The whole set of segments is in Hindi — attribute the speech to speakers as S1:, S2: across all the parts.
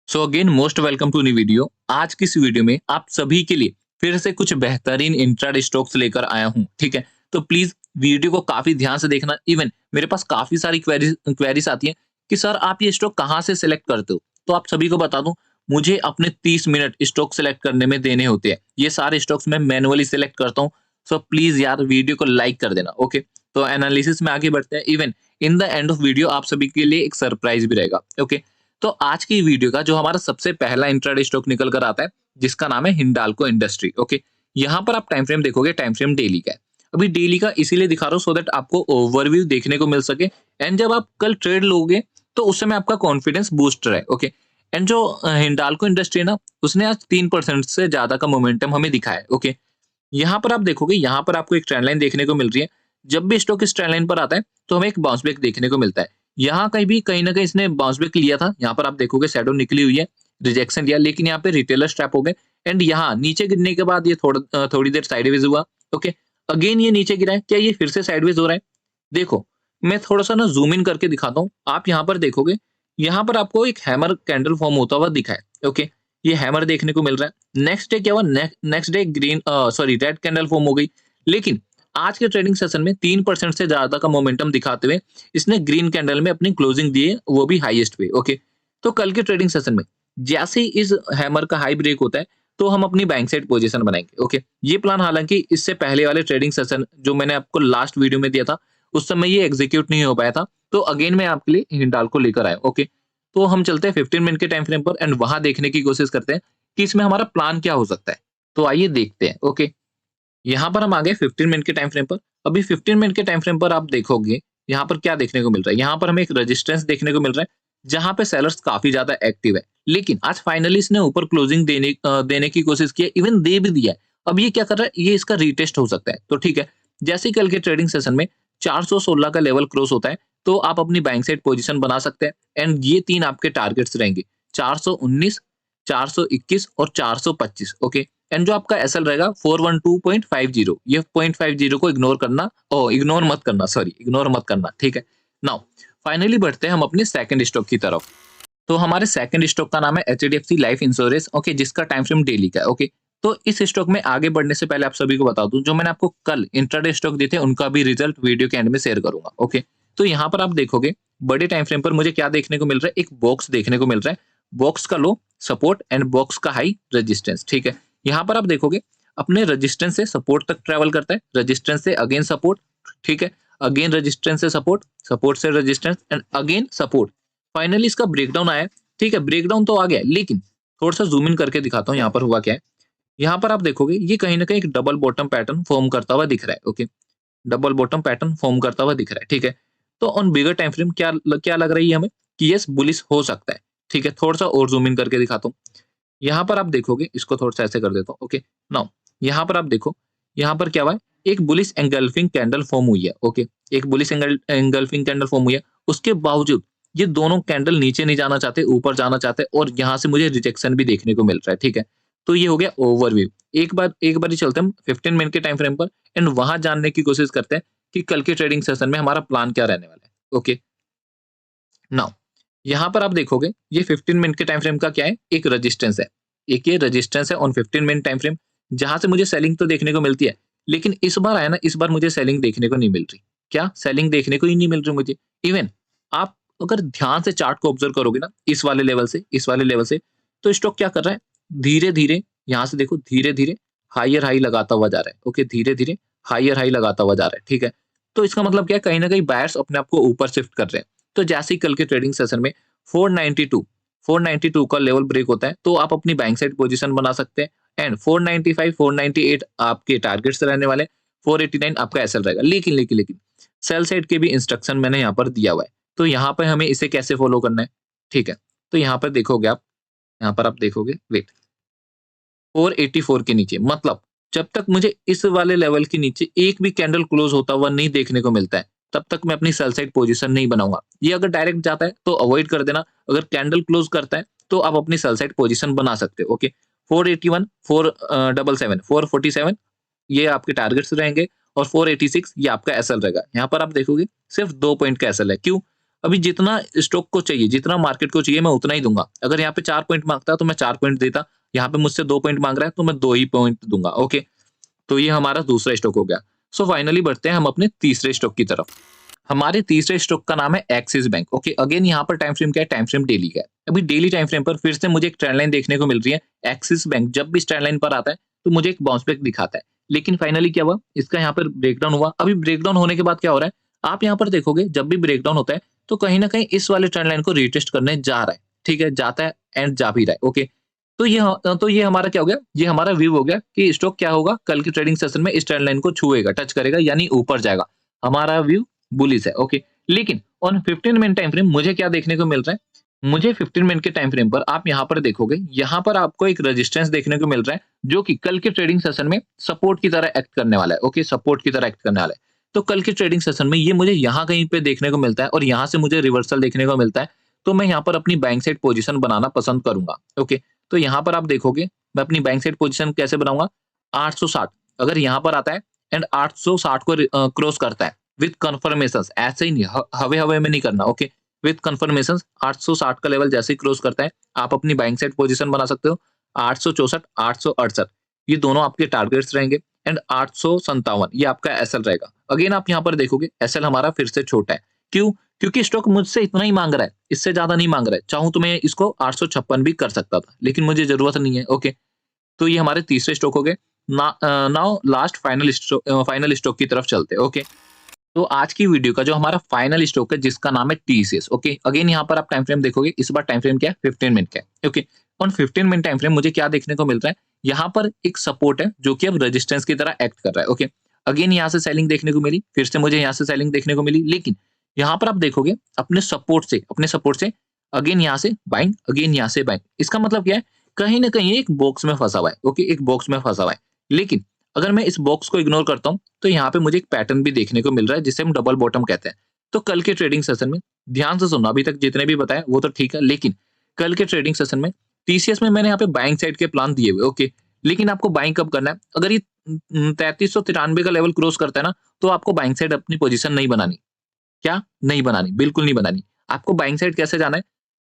S1: So again most welcome to new video. आज की इस वीडियो में आप सभी के लिए फिर से कुछ बेहतरीन इंट्राडे स्टॉक्स लेकर आया हूं। ठीक है, तो प्लीज वीडियो को काफी ध्यान से देखना। इवन मेरे पास काफी सारी क्वेरीज आती हैं कि सर आप ये स्टॉक कहाँ से सिलेक्ट करते हो। तो आप सभी को बता दूं, मुझे अपने 30 मिनट स्टॉक सेलेक्ट करने में देने होते हैं। ये सारे स्टॉक्स मैं मैनुअली सिलेक्ट करता हूँ। सो प्लीज यार वीडियो को लाइक कर देना। ओके, तो एनालिसिस में आगे बढ़ते हैं। Even in the end of video आप सभी के लिए एक सरप्राइज भी रहेगा। ओके, तो आज की वीडियो का जो हमारा सबसे पहला इंट्राडे स्टॉक निकल कर आता है, जिसका नाम है हिंडाल्को इंडस्ट्री। ओके, यहाँ पर आप टाइम फ्रेम देखोगे, टाइम फ्रेम डेली का है। अभी डेली का इसीलिए दिखा रहा हूँ सो दैट आपको ओवरव्यू देखने को मिल सके। एंड जब आप कल ट्रेड लोगे तो उस समय आपका कॉन्फिडेंस बूस्ट रहे। ओके, एंड जो हिंडाल्को इंडस्ट्री है ना, उसने आज 3% से ज्यादा का मोमेंटम हमें दिखाया है। ओके, यहाँ पर आप देखोगे, यहाँ पर आपको एक ट्रेंड लाइन देखने को मिल रही है। जब भी स्टॉक इस ट्रेंड लाइन पर आता है तो हमें एक बाउंस बैक देखने को मिलता है। यहाँ कहीं भी कहीं ना कहीं इसने बाउंस बैक लिया था। यहाँ पर आप देखोगे शैडो निकली हुई है, रिजेक्शन दिया, लेकिन यहाँ पे रिटेलर स्ट्रैप हो गए। एंड यहाँ नीचे गिरने के बाद ये थोड़ी देर साइडवेज हुआ। ओके, अगेन ये नीचे गिरा है। क्या ये फिर से साइडवेज हो रहा है? देखो, मैं थोड़ा सा ना जूम इन करके दिखाता हूँ। आप यहाँ पर देखोगे, यहाँ पर आपको एक हैमर कैंडल फॉर्म होता हुआ दिखा है। ओके, ये हैमर देखने को मिल रहा है। नेक्स्ट डे क्या हुआ? Next day green sorry red candle form हो गई। लेकिन आज के ट्रेडिंग सेशन में 3% से ज्यादा का मोमेंटम दिखाते हुए इसने ग्रीन कैंडल में अपनी क्लोजिंग दी है, वो भी हाईएस्ट पे। ओके, तो कल के ट्रेडिंग सेशन में जैसे ही इस हैमर का हाई ब्रेक होता है तो हम अपनी बैंक साइड पोजीशन बनाएंगे। ओके, ये प्लान हालांकि इससे पहले वाले ट्रेडिंग सेशन जो मैंने आपको लास्ट वीडियो में दिया था, उस समय ये एग्जीक्यूट नहीं हो पाया था। तो अगेन मैं आपके लिए हिंडाल्को लेकर आया। ओके, तो हम चलते हैं 15 मिनट के टाइम फ्रेम पर एंड वहां देखने की कोशिश करते हैं कि इसमें हमारा प्लान क्या हो सकता है। तो आइए देखते हैं। ओके, यहाँ पर हम आ गए 15 मिनट के टाइम फ्रेम पर। अभी 15 मिनट के टाइम फ्रेम पर आप देखोगे, यहाँ पर क्या देखने को मिल रहा है। यहाँ पर हमें एक रेजिस्टेंस देखने को मिल रहा है, जहां पे सेलर्स काफी ज्यादा एक्टिव है। लेकिन आज फाइनली इसने ऊपर क्लोजिंग देने की कोशिश की है, इवन दे भी दिया है। अब ये क्या कर रहा है, ये इसका रीटेस्ट हो सकता है। तो ठीक है, जैसे ही कल के ट्रेडिंग सेशन में 416 का लेवल क्रॉस होता है तो आप अपनी बैंक साइड पोजीशन बना सकते हैं। एंड ये तीन आपके टारगेट्स रहेंगे, 419, 421 और 425। ओके, एंड जो आपका एसएल रहेगा 412.50। ये 0.50 को इग्नोर करना, ओ इग्नोर मत करना, सॉरी इग्नोर मत करना। ठीक है, नाउ फाइनली बढ़ते हैं हम अपने सेकंड स्टॉक की तरफ। तो हमारे सेकंड स्टॉक का नाम है एचडीएफसी लाइफ इंश्योरेंस। ओके, जिसका टाइम फ्रेम डेली का है। ओके, तो इस स्टॉक में आगे बढ़ने से पहले आप सभी को बता दूं, जो मैंने आपको कल इंट्राडे स्टॉक दिए थे उनका भी रिजल्ट वीडियो के एंड में शेयर करूंगा। ओके, तो यहाँ पर आप देखोगे बड़े टाइम फ्रेम पर मुझे क्या देखने को मिल रहा है, एक बॉक्स देखने को मिल रहा है। बॉक्स का लो सपोर्ट एंड बॉक्स का हाई रेजिस्टेंस। ठीक है, यहाँ पर आप देखोगे अपने रेजिस्टेंस से सपोर्ट तक ट्रेवल करता है, रेजिस्टेंस से अगेन सपोर्ट। ठीक है, अगेन रेजिस्टेंस से सपोर्ट, सपोर्ट से resistance and again support. Finally इसका ब्रेकडाउन आया है। ठीक है, ब्रेकडाउन तो आ गया, लेकिन थोड़ा सा जूम इन करके दिखाता हूँ यहाँ पर हुआ क्या है। यहाँ पर आप देखोगे ये कहीं ना कहीं एक डबल बॉटम पैटर्न फॉर्म करता हुआ दिख रहा है। Okay, double bottom pattern form करता हुआ दिख रहा है। ठीक है, तो ऑन बिगर टाइम फ्रेम क्या लग रही है हमें कि यस बुलिश हो सकता है। ठीक है, थोड़ा सा और जूम इन करके दिखाता हूँ। यहाँ पर आप देखोगे, इसको थोड़ा सा ऐसे कर देता हूँ। ओके, नाउ यहाँ पर आप देखो, यहाँ पर क्या हुआ है, एक बुलिश एंगल्फिंग कैंडल फॉर्म हुई है। ओके, एक बुलिश एंगल्फिंग कैंडल फॉर्म हुई है। उसके बावजूद ये दोनों कैंडल नीचे नहीं जाना चाहते, ऊपर जाना चाहते, और यहाँ से मुझे रिजेक्शन भी देखने को मिल रहा है। ठीक है, तो ये हो गया ओवरव्यू। एक बार ही चलते हैं हम 15 मिनट के टाइम फ्रेम पर एंड वहां जानने की कोशिश करते हैं कि कल के ट्रेडिंग सेशन में हमारा प्लान क्या रहने वाला है। ओके, नाउ यहाँ पर आप देखोगे ये 15 मिनट के टाइम फ्रेम का क्या है, एक रेजिस्टेंस है। एक ये रेजिस्टेंस है ऑन 15 मिनट टाइम फ्रेम, जहां से मुझे सेलिंग तो देखने को मिलती है। लेकिन इस बार आया ना, इस बार मुझे सेलिंग देखने को नहीं मिल रही। क्या सेलिंग देखने को ही नहीं मिल रही मुझे। इवन आप अगर ध्यान से चार्ट को ऑब्जर्व करोगे ना, इस वाले लेवल से, तो स्टॉक क्या कर रहा है, धीरे धीरे, यहाँ से देखो, धीरे धीरे हायर हाई लगाता हुआ जा रहा है। ओके, धीरे धीरे हायर हाई लगाता हुआ जा रहा है। ठीक है, तो इसका मतलब क्या है, कहीं ना कहीं बायर्स अपने आप को ऊपर शिफ्ट कर रहे हैं। तो जैसे ही कल के ट्रेडिंग सेशन में 492 का लेवल ब्रेक होता है तो आप अपनी बैंक साइड पोजीशन बना सकते हैं। एंड 495 498 आपके टारगेट्स रहने वाले, 489 आपका एसएल रहेगा। लेकिन सेल साइड के भी इंस्ट्रक्शन मैंने यहाँ पर दिया हुआ है। तो यहाँ पर हमें इसे कैसे फॉलो करना है। ठीक है, तो यहाँ पर देखोगे आप, यहाँ पर आप देखोगे, वेट, 484 के नीचे, मतलब जब तक मुझे इस वाले लेवल के नीचे एक भी कैंडल क्लोज होता हुआ नहीं देखने को मिलता है, तब तक मैं अपनी सेल साइड पोजीशन नहीं बनाऊंगा। ये अगर डायरेक्ट जाता है तो अवॉइड कर देना, अगर कैंडल क्लोज करता है तो आप अपनी सेल साइड पोजीशन बना सकते हो। ओके, 481, 477, 447 ये आपके टारगेट्स रहेंगे, और 486 ये आपका एसएल रहेगा। यहाँ पर आप देखोगे सिर्फ 2 पॉइंट का एसएल है। क्यों? अभी जितना स्टॉक को चाहिए, जितना मार्केट को चाहिए मैं उतना ही दूँगा। अगर यहाँ पे 4 पॉइंट माँगता तो मैं 4 पॉइंट देता, यहाँ पे मुझसे 2 पॉइंट माँग रहा है तो मैं 2 ही पॉइंट दूँगा, ओके। तो ये हमारा दूसरा स्टॉक हो गया। सो फाइनली बढ़ते हैं हम अपने तीसरे स्टॉक की तरफ। हमारे तीसरे स्टॉक का नाम है एक्सिस बैंक, ओके। अगेन यहाँ पर टाइम फ्रेम क्या है? टाइम फ्रेम डेली का है। अभी डेली टाइम फ्रेम पर फिर से मुझे एक ट्रेंड लाइन देखने को मिल रही है। एक्सिस बैंक जब भी इस ट्रेंड लाइन पर आता है तो मुझे एक बाउंस बैक दिखाता है। लेकिन फाइनली क्या हुआ? इसका यहाँ पर ब्रेकडाउन हुआ। अभी ब्रेकडाउन होने के बाद क्या हो रहा है? आप यहाँ पर देखोगे जब भी ब्रेकडाउन होता है तो कहीं न कहीं इस वाले ट्रेंड लाइन को रीटेस्ट करने जा रहा है, ठीक है? जाता है एंड जा भी रहा है, ओके। तो ये हमारा क्या हो गया? ये हमारा व्यू हो गया कि स्टॉक क्या होगा? कल की ट्रेडिंग सेशन में इस ट्रेंड लाइन को छुएगा, टच करेगा यानी ऊपर जाएगा। हमारा व्यू बुलिश है, ओके। लेकिन ऑन 15 मिनट टाइम फ्रेम मुझे क्या देखने को मिल रहा है? मुझे 15 मिनट के टाइम फ्रेम पर आप यहाँ पर देखोगे, यहाँ पर आपको एक रेजिस्टेंस देखने को मिल रहा है, जो कि कल के ट्रेडिंग सेशन में सपोर्ट की तरह एक्ट करने वाला है, ओके, सपोर्ट की तरह एक्ट करने वाला है। तो कल के ट्रेडिंग सेशन में ये मुझे यहाँ कहीं पे देखने को मिलता है और यहाँ से मुझे रिवर्सल देखने को मिलता है, तो मैं यहाँ पर अपनी बाइंग साइड पोजीशन बनाना पसंद करूँगा, ओके। तो यहाँ पर आप देखोगे, मैं अपनी बाइंग साइड पोजीशन कैसे बनाऊँगा? 860 अगर यहाँ पर आता है एंड 860 को क्रॉस करता है विद कन्फर्मेशंस, ऐसे ही नहीं हवे-हवे में नहीं करना, ओके। विद कन्फर्मेशंस 860 का लेवल जैसे ही क्रॉस करता है, आप अपनी बाइंग साइड पोजीशन बना सकते हो। 864, 868 ये दोनों आपके टारगेट्स रहेंगे एंड 857 ये आपका एसएल रहेगा। अगेन आप यहाँ पर देखोगे एसएल हमारा फिर से छोटा है। क्यों? क्योंकि स्टॉक मुझसे इतना ही माँग रहा है, इससे ज़्यादा नहीं माँग रहा है। चाहूँ तो मैं इसको 856 भी कर सकता था, लेकिन मुझे ज़रूरत नहीं है, ओके। तो ये हमारे तीसरे स्टॉक हो गए। नाउ लास्ट फाइनल स्टॉक की तरफ चलते हैं, ओके। तो आज की वीडियो का जो हमारा फाइनल स्टॉक है जिसका नाम है टीसीएस, ओके। अगेन यहाँ पर आप टाइम फ्रेम देखोगे, इस बार टाइम फ्रेम क्या है? 15 मिनट का है, okay. On 15 minute time frame मुझे क्या देखने को मिल रहा है? यहाँ पर एक सपोर्ट है जो कि अब रेजिस्टेंस की तरह एक्ट कर रहा है, ओके। अगेन यहाँ से सेलिंग देखने को मिली, फिर से मुझे यहाँ से सेलिंग देखने को मिली, लेकिन यहाँ पर आप देखोगे अपने सपोर्ट से अगेन यहाँ से बाइंग, अगेन यहाँ से बाइंग। इसका मतलब क्या है? कहीं ना कहीं एक बॉक्स में फंसा हुआ है, ओके, एक बॉक्स में फंसा हुआ है। लेकिन अगर मैं इस बॉक्स को इग्नोर करता हूँ तो यहाँ पे मुझे एक पैटर्न भी देखने को मिल रहा है जिसे हम डबल बॉटम कहते हैं। तो कल के ट्रेडिंग सेशन में ध्यान से सुनना, अभी तक जितने भी बताए वो तो ठीक है, लेकिन कल के ट्रेडिंग सेशन में टीसीएस में मैंने यहाँ पे बाइंग साइड के प्लान दिए हुए, ओके। लेकिन आपको बाइंग कब करना है? अगर ये 3393 का लेवल क्रॉस करता है ना, तो आपको बाइंग साइड अपनी पोजीशन नहीं बनानी। क्या? नहीं बनानी, बिल्कुल नहीं बनानी। आपको बाइंग साइड कैसे जाना है?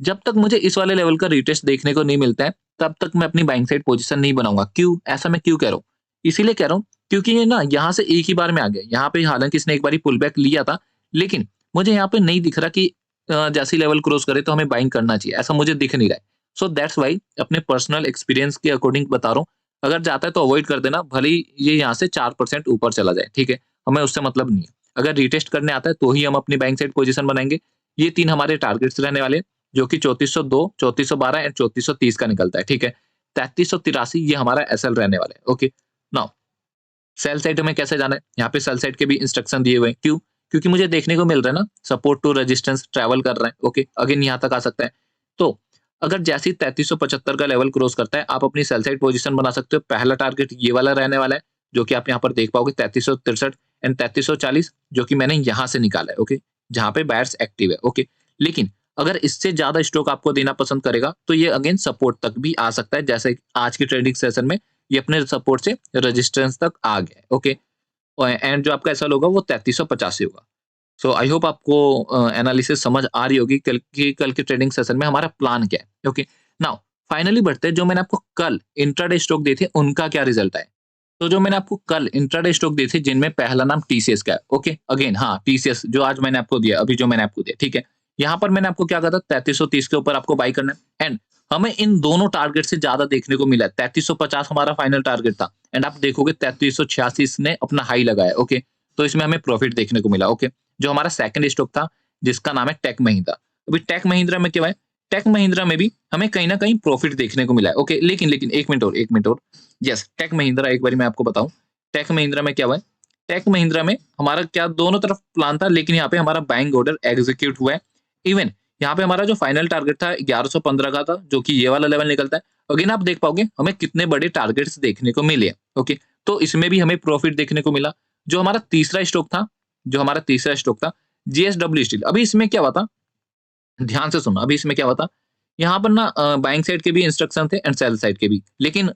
S1: जब तक मुझे इस वाले लेवल का रिटेस्ट देखने को नहीं मिलता है, तब तक मैं अपनी बाइंग साइड पोजीशन नहीं बनाऊंगा। क्यों? ऐसा मैं क्यों कह रहा हूँ? इसीलिए कह रहा हूँ क्योंकि ये ना यहाँ से एक ही बार में आ गया। यहाँ पे हालांकि इसने एक बारी पुल बैक लिया था, लेकिन मुझे यहाँ पे नहीं दिख रहा कि जैसे लेवल क्रॉस करे तो हमें बाइंग करना चाहिए, ऐसा मुझे दिख नहीं रहा है। सो दैट्स वाई अपने पर्सनल एक्सपीरियंस के अकॉर्डिंग बता रहा हूँ, अगर जाता है तो अवॉइड कर देना, भले ही ये यहाँ से 4% ऊपर चला जाए, ठीक है? हमें उससे मतलब नहीं है। अगर रिटेस्ट करने आता है तो ही हम अपनी बाइंग साइड पोजीशन बनाएंगे। ये 3 हमारे टारगेट्स रहने वाले हैं, जो कि 3402, 3412 एंड 3430 का निकलता है, ठीक है? 3383 ये हमारा एसएल रहने वाला है, ओके। नाउ सेल साइड हमें कैसे जाना है? यहाँ पे सेल साइड के भी इंस्ट्रक्शन दिए हुए हैं। क्यों? क्योंकि मुझे देखने को मिल रहा है ना, सपोर्ट टू रेजिस्टेंस ट्रैवल कर रहा है, ओके। अगेन यहाँ तक आ सकता है। तो अगर जैसे ही 3375 का लेवल क्रॉस करता है, आप अपनी सेल साइड पोजीशन बना सकते हो। पहला टारगेट ये वाला रहने वाला है, जो कि आप यहाँ पर देख पाओगे 3363 एंड 3340, जो कि मैंने यहाँ से निकाला है, ओके, जहाँ पे बायर्स एक्टिव है, ओके। लेकिन अगर इससे ज्यादा स्टॉक आपको देना पसंद करेगा तो ये अगेन सपोर्ट तक भी आ सकता है, जैसे आज की ट्रेडिंग सेशन में ये अपने सपोर्ट से रेजिस्टेंस तक आ गया है, ओके। एंड जो आपका एसएल होगा वो 3385 होगा। सो आई होप आपको एनालिसिस समझ आ रही होगी कल के ट्रेडिंग सेशन में हमारा प्लान क्या है, ओके। नाउ फाइनली बढ़ते हैं, जो मैंने आपको कल इंट्राडे स्टॉक दिए थे उनका क्या रिजल्ट है। तो जो मैंने आपको कल इंट्राडे स्टॉक दिए थे जिनमें पहला नाम टीसीएस का है, ओके। अगेन हाँ, टीसीएस जो आज मैंने आपको दिया, अभी जो मैंने आपको दिया, ठीक है। यहाँ पर मैंने आपको क्या कहा था? 3330 के ऊपर आपको बाई करना है एंड हमें इन दोनों टारगेट से ज्यादा देखने को मिला है। 3350 हमारा फाइनल टारगेट था एंड आप देखोगे 3386 इसने अपना हाई लगाया, ओके। तो इसमें हमें प्रॉफिट देखने को मिला, ओके। जो हमारा सेकंड स्टॉक था जिसका नाम है टेक महिंद्रा, अभी टेक महिंद्रा में क्या है? टेक महिंद्रा में भी हमें कहीं ना कहीं प्रॉफिट देखने को मिला है, ओके। लेकिन लेकिन एक मिनट और, यस, टेक महिंद्रा एक बार मैं आपको बताऊं, टेक महिंद्रा में क्या हुआ है? टेक महिंद्रा में हमारा क्या दोनों तरफ प्लान था, लेकिन यहाँ पे हमारा बाइंग ऑर्डर एग्जीक्यूट हुआ है। इवन यहाँ पे हमारा जो फाइनल टारगेट था 1115 का था, जो कि ये वाला लेवल निकलता है। अगेन आप देख पाओगे हमें कितने बड़े टारगेट्स देखने को मिले, ओके। तो इसमें भी हमें प्रॉफिट देखने को मिला। जो हमारा तीसरा स्टॉक था, जीएसडब्ल्यू स्टील, अभी इसमें क्या हुआ था? ध्यान से सुनना, अभी इसमें क्या हुआ था? यहाँ पर ना बाइंग साइड के भी इंस्ट्रक्शन थे एंड सेल साइड के भी, लेकिन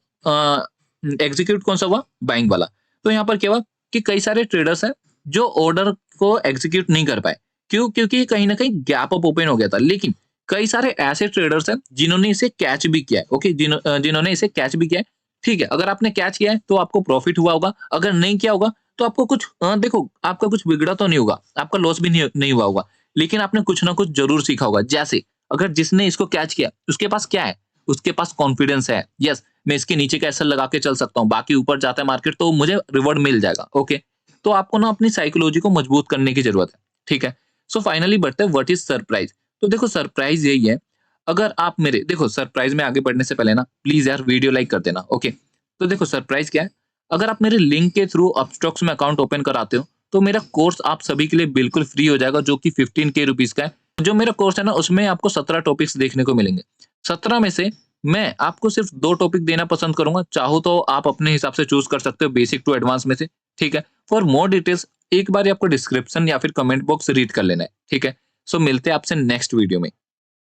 S1: एग्जीक्यूट कौन सा हुआ? बाइंग वाला। तो यहाँ पर क्या हुआ कि कई सारे ट्रेडर्स हैं जो ऑर्डर को एग्जीक्यूट नहीं कर पाए। क्यों? क्योंकि कहीं न कहीं गैप अप ओपन हो गया था। लेकिन कई सारे ऐसे ट्रेडर्स हैं जिन्होंने इसे कैच भी किया है, ओके? जिन्होंने इसे कैच भी किया है, ठीक है? अगर आपने कैच किया है तो आपको प्रॉफिट हुआ होगा, अगर नहीं किया होगा तो आपको कुछ देखो आपका कुछ बिगड़ा तो नहीं होगा, आपका लॉस भी नहीं नहीं हुआ होगा, लेकिन आपने कुछ ना कुछ ज़रूर सीखा होगा। जैसे अगर जिसने इसको कैच किया, उसके पास क्या है? उसके पास कॉन्फिडेंस है, यस मैं इसके नीचे का एसएल लगा के चल सकता हूँ, बाकी ऊपर जाता है मार्केट तो मुझे रिवॉर्ड मिल जाएगा, ओके? तो आपको ना अपनी साइकोलॉजी को मजबूत करने की ज़रूरत है, ठीक है? सो फाइनली बढ़ते हैं व्हाट इज़ सरप्राइज़? तो देखो सरप्राइज़ यही है, अगर आप मेरे देखो सरप्राइज़ में आगे बढ़ने से पहले ना प्लीज़ यार वीडियो लाइक कर देना, ओके? तो देखो सरप्राइज़ क्या है? अगर आप मेरे लिंक के थ्रू अपस्टॉक्स में अकाउंट ओपन कराते हो, तो मेरा कोर्स आप सभी के लिए बिल्कुल फ्री हो जाएगा जो कि 15K रुपीज़ का है। जो मेरा कोर्स है ना उसमें आपको 17 टॉपिक्स देखने को मिलेंगे। 17 में से मैं आपको सिर्फ 2 टॉपिक देना पसंद करूँगा, चाहो तो आप अपने हिसाब से चूज़ कर सकते हो बेसिक टू एडवांस में से, ठीक है? फॉर मोर डिटेल्स एक बार आपको डिस्क्रिप्शन या फिर कमेंट बॉक्स रीड कर लेना है, ठीक है? सो मिलते हैं आपसे नेक्स्ट वीडियो में।